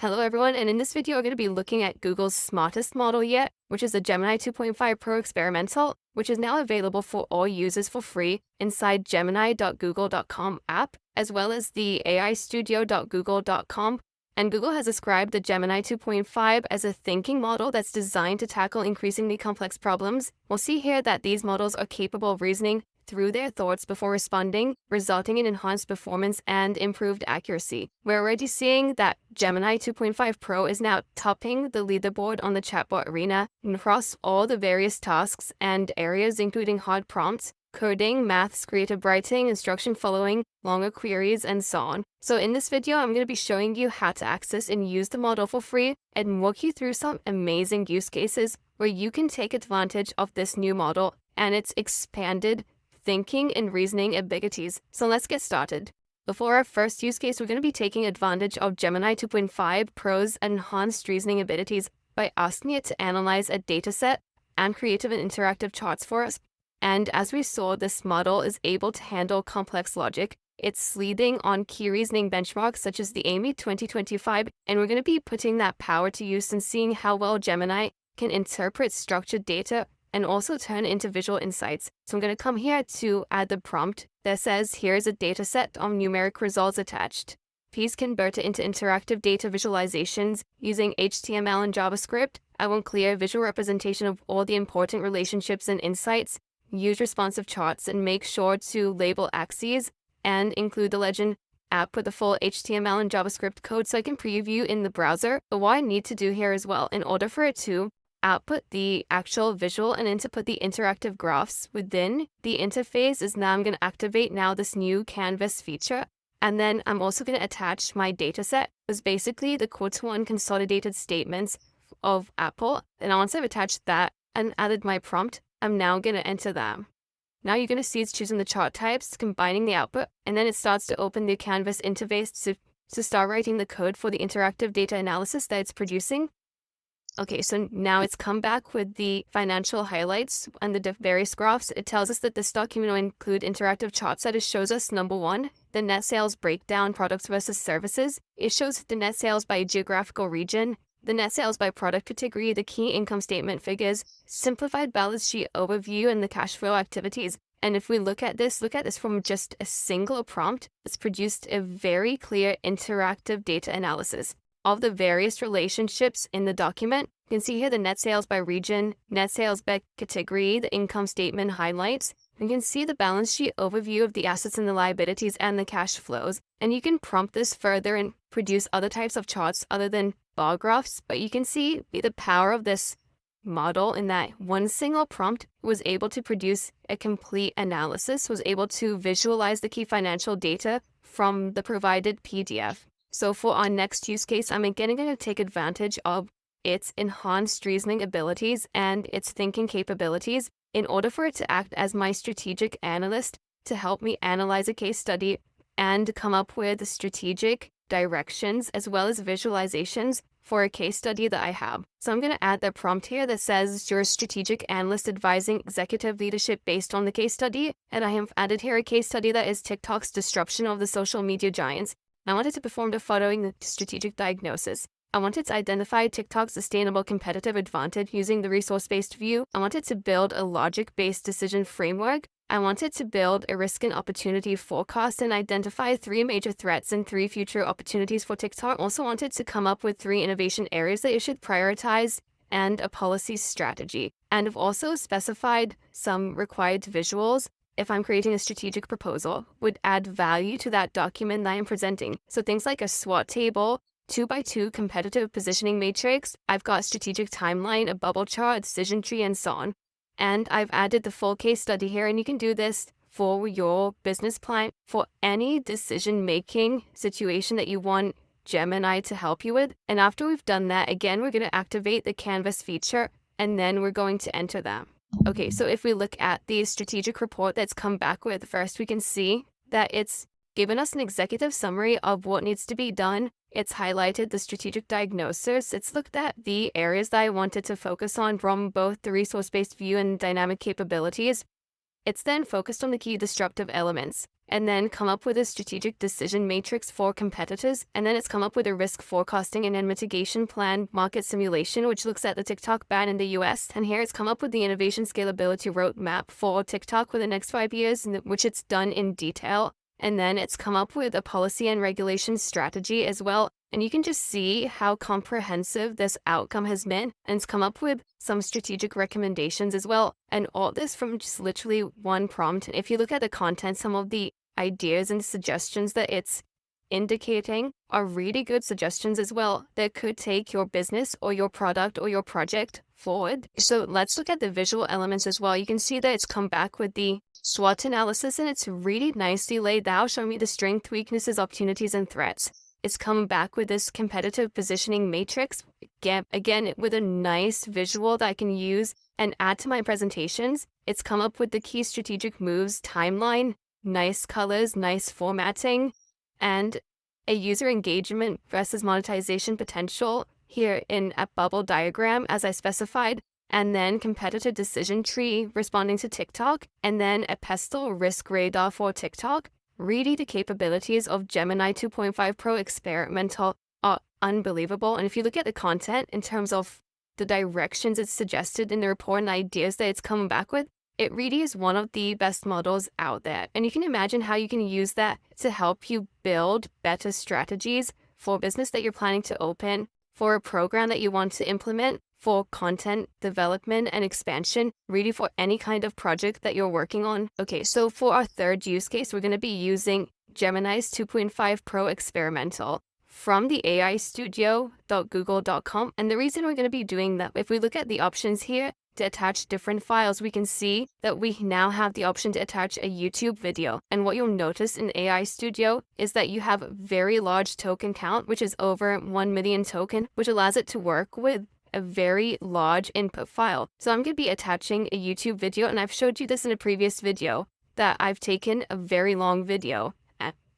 Hello everyone, and in this video we're going to be looking at Google's smartest model yet, which is the Gemini 2.5 Pro Experimental, which is now available for all users for free inside gemini.google.com app, as well as the aistudio.google.com. And Google has described the Gemini 2.5 as a thinking model that's designed to tackle increasingly complex problems. We'll see here that these models are capable of reasoning through their thoughts before responding, resulting in enhanced performance and improved accuracy. We're already seeing that Gemini 2.5 Pro is now topping the leaderboard on the chatbot arena across all the various tasks and areas, including hard prompts, coding, maths, creative writing, instruction following, longer queries, and so on. So in this video, I'm going to be showing you how to access and use the model for free and walk you through some amazing use cases where you can take advantage of this new model and its expanded thinking and reasoning abilities. So let's get started. Before our first use case, we're going to be taking advantage of Gemini 2.5 Pro's enhanced reasoning abilities by asking it to analyze a dataset and creative and interactive charts for us. And as we saw, this model is able to handle complex logic. It's leading on key reasoning benchmarks such as the AMY 2025, and we're going to be putting that power to use and seeing how well Gemini can interpret structured data and also turn into visual insights. So I'm going to come here to add the prompt that says, here's a data set of numeric results attached. Please convert it into interactive data visualizations using HTML and JavaScript. I want clear visual representation of all the important relationships and insights. Use responsive charts and make sure to label axes and include the legend app with the full HTML and JavaScript code so I can preview in the browser. But what I need to do here as well, in order for it to output the actual visual and then to put the interactive graphs within the interface is now I'm going to activate now this new canvas feature. And then I'm also going to attach my data set. It's basically the quarter-one consolidated statements of Apple. And once I've attached that and added my prompt, I'm now going to enter them. Now you're going to see it's choosing the chart types, combining the output, and then it starts to open the canvas interface to start writing the code for the interactive data analysis that it's producing. Okay, so now it's come back with the financial highlights and the various graphs. It tells us that this document will include interactive charts that it shows us, number one, the net sales breakdown, products versus services. It shows the net sales by geographical region, the net sales by product category, the key income statement figures, simplified balance sheet overview, and the cash flow activities. And if we look at this from just a single prompt, it's produced a very clear interactive data analysis of the various relationships in the document. You can see here the net sales by region, net sales by category, the income statement highlights. You can see the balance sheet overview of the assets and the liabilities and the cash flows. And you can prompt this further and produce other types of charts other than bar graphs. But you can see the power of this model in that one single prompt was able to produce a complete analysis, was able to visualize the key financial data from the provided PDF. So for our next use case, I'm again going to take advantage of its enhanced reasoning abilities and its thinking capabilities in order for it to act as my strategic analyst to help me analyze a case study and come up with strategic directions as well as visualizations for a case study that I have. So I'm going to add the prompt here that says, you're a strategic analyst advising executive leadership based on the case study. And I have added here a case study that is TikTok's disruption of the social media giants. I wanted to perform the following strategic diagnosis. I wanted to identify TikTok's sustainable competitive advantage using the resource-based view. I wanted to build a logic-based decision framework. I wanted to build a risk and opportunity forecast and identify 3 major threats and 3 future opportunities for TikTok. Also wanted to come up with 3 innovation areas that you should prioritize and a policy strategy. And I've also specified some required visuals if I'm creating a strategic proposal, would add value to that document that I'm presenting. So things like a SWOT table, 2x2 competitive positioning matrix, I've got a strategic timeline, a bubble chart, a decision tree, and so on. And I've added the full case study here, and you can do this for your business plan, for any decision-making situation that you want Gemini to help you with. And after we've done that, again, we're going to activate the canvas feature, and then we're going to enter them. Okay, so if we look at the strategic report that's come back with, first we can see that it's given us an executive summary of what needs to be done. It's highlighted the strategic diagnosis. It's looked at the areas that I wanted to focus on from both the resource-based view and dynamic capabilities. It's then focused on the key disruptive elements and then come up with a strategic decision matrix for competitors. And then it's come up with a risk forecasting and then mitigation plan market simulation, which looks at the TikTok ban in the US. And here it's come up with the innovation scalability roadmap for TikTok for the next 5 years, which it's done in detail. And then it's come up with a policy and regulation strategy as well. And you can just see how comprehensive this outcome has been. And it's come up with some strategic recommendations as well. And all this from just literally one prompt. And if you look at the content, some of the ideas and suggestions that it's indicating are really good suggestions as well that could take your business or your product or your project forward. So let's look at the visual elements as well. You can see that it's come back with the SWOT analysis and it's really nicely laid out, showing me the strengths, weaknesses, opportunities, and threats. It's come back with this competitive positioning matrix, again with a nice visual that I can use and add to my presentations. It's come up with the key strategic moves timeline, nice colors, nice formatting, and a user engagement versus monetization potential here in a bubble diagram as I specified, and then competitive decision tree responding to TikTok, and then a pestle risk radar for TikTok. Really, the capabilities of Gemini 2.5 Pro experimental are unbelievable. And if you look at the content in terms of the directions it's suggested in the report and ideas that it's coming back with, it really is one of the best models out there. And you can imagine how you can use that to help you build better strategies for business that you're planning to open, for a program that you want to implement, for content development and expansion, really for any kind of project that you're working on. Okay, so for our third use case, we're going to be using Gemini's 2.5 Pro experimental from the aistudio.google.com. And the reason we're going to be doing that, if we look at the options here, to attach different files, we can see that we now have the option to attach a YouTube video. And what you'll notice in AI Studio is that you have a very large token count, which is over 1 million token, which allows it to work with a very large input file. So I'm going to be attaching a YouTube video, and I've showed you this in a previous video, that I've taken a very long video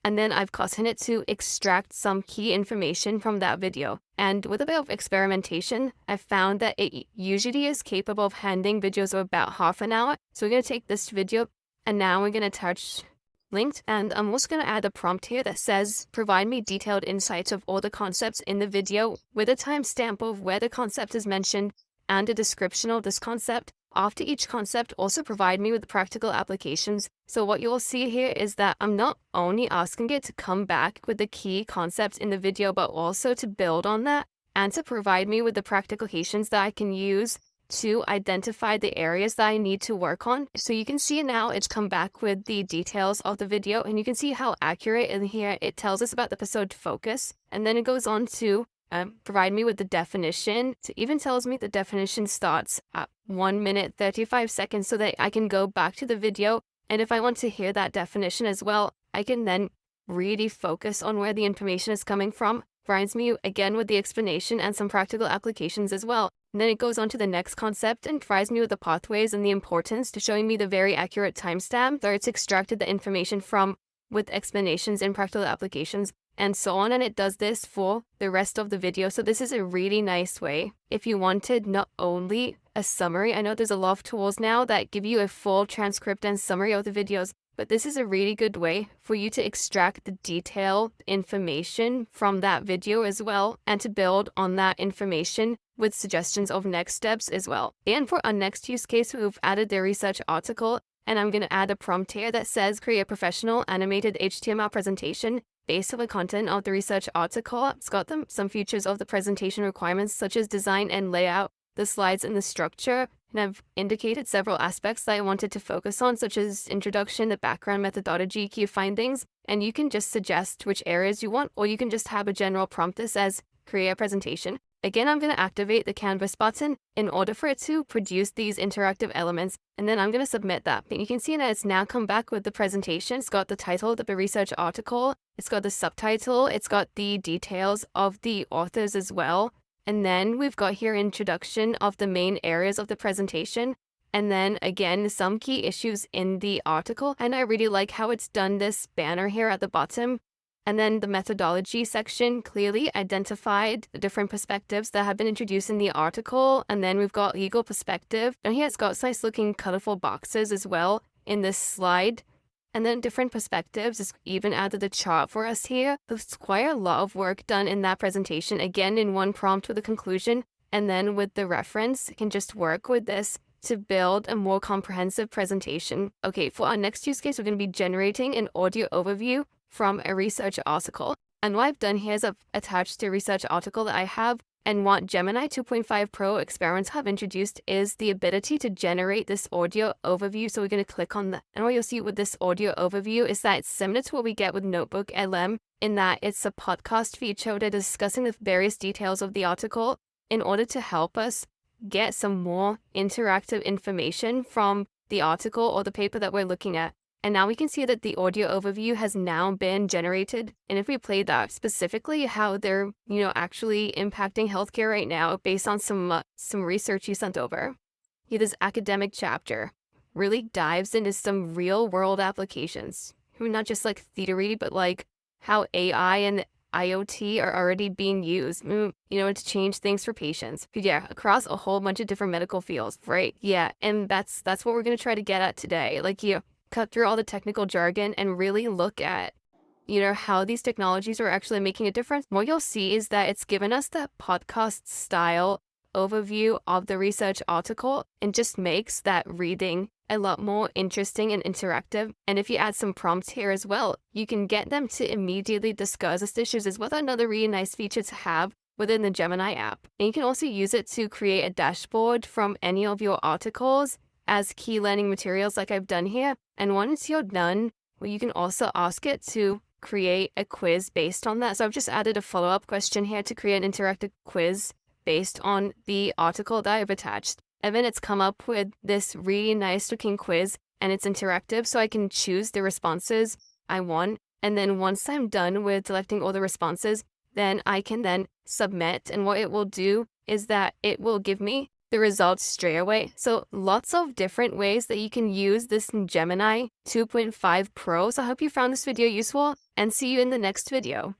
and then I've gotten it to extract some key information from that video. And with a bit of experimentation, I've found that it usually is capable of handling videos of about half an hour. So we're going to take this video and now we're going to attach linked. And I'm also going to add a prompt here that says, provide me detailed insights of all the concepts in the video with a timestamp of where the concept is mentioned and a description of this concept. After each concept, also provide me with the practical applications. So what you'll see here is that I'm not only asking it to come back with the key concepts in the video, but also to build on that and to provide me with the practical applications that I can use to identify the areas that I need to work on. So you can see now it's come back with the details of the video, and you can see how accurate in here it tells us about the episode focus. And then it goes on to provide me with the definition. It even tells me the definition starts at 1 minute 35 seconds so that I can go back to the video. And if I want to hear that definition as well, I can then really focus on where the information is coming from. Provides me again with the explanation and some practical applications as well. And then it goes on to the next concept and provides me with the pathways and the importance to showing me the very accurate timestamp where it's extracted the information from, with explanations and practical applications and so on. And it does this for the rest of the video. So this is a really nice way if you wanted not only a summary. I know there's a lot of tools now that give you a full transcript and summary of the videos, but this is a really good way for you to extract the detailed information from that video as well and to build on that information with suggestions of next steps as well. And for our next use case, we've added the research article, and I'm going to add a prompt here that says create a professional animated HTML presentation based on the content of the research article. It's got some features of the presentation requirements such as design and layout, the slides and the structure. And I've indicated several aspects that I wanted to focus on, such as introduction, the background, methodology, key findings. And you can just suggest which areas you want, or you can just have a general prompt that says create a presentation. Again, I'm going to activate the canvas button in order for it to produce these interactive elements, and then I'm going to submit that. And you can see that it's now come back with the presentation. It's got the title of the research article, it's got the subtitle, it's got the details of the authors as well. And then we've got here introduction of the main areas of the presentation. And then again, some key issues in the article. And I really like how it's done this banner here at the bottom. And then the methodology section clearly identified the different perspectives that have been introduced in the article. And then we've got legal perspective. And here it's got nice looking colorful boxes as well. in this slide. And then different perspectives is even added a chart for us here. There's quite a lot of work done in that presentation. Again, in one prompt with a conclusion, and then with the reference, you can just work with this to build a more comprehensive presentation. Okay, for our next use case, we're going to be generating an audio overview from a research article. And what I've done here is I've attached a research article that I have, and what Gemini 2.5 Pro experiments have introduced is the ability to generate this audio overview. So we're going to click on that. And what you'll see with this audio overview is that it's similar to what we get with Notebook LM, in that it's a podcast feature where they're discussing the various details of the article in order to help us get some more interactive information from the article or the paper that we're looking at. And now we can see that the audio overview has now been generated. And if we play that, specifically how they're, actually impacting healthcare right now based on some research you sent over. Here, this academic chapter really dives into some real world applications. Not just like theory, but like how AI and IoT are already being used, to change things for patients. Yeah, across a whole bunch of different medical fields, right? Yeah, and that's what we're going to try to get at today. Cut through all the technical jargon and really look at, how these technologies are actually making a difference. What you'll see is that it's given us that podcast style overview of the research article and just makes that reading a lot more interesting and interactive. And if you add some prompts here as well, you can get them to immediately discuss these issues as well. Another really nice feature to have within the Gemini app. And you can also use it to create a dashboard from any of your articles as key learning materials like I've done here. And once you're done, you can also ask it to create a quiz based on that. So I've just added a follow-up question here to create an interactive quiz based on the article that I've attached. And then it's come up with this really nice looking quiz, and it's interactive, so I can choose the responses I want. And then once I'm done with selecting all the responses, then I can then submit. And what it will do is that it will give me the results straight away. So lots of different ways that you can use this Gemini 2.5 Pro. So I hope you found this video useful, and see you in the next video.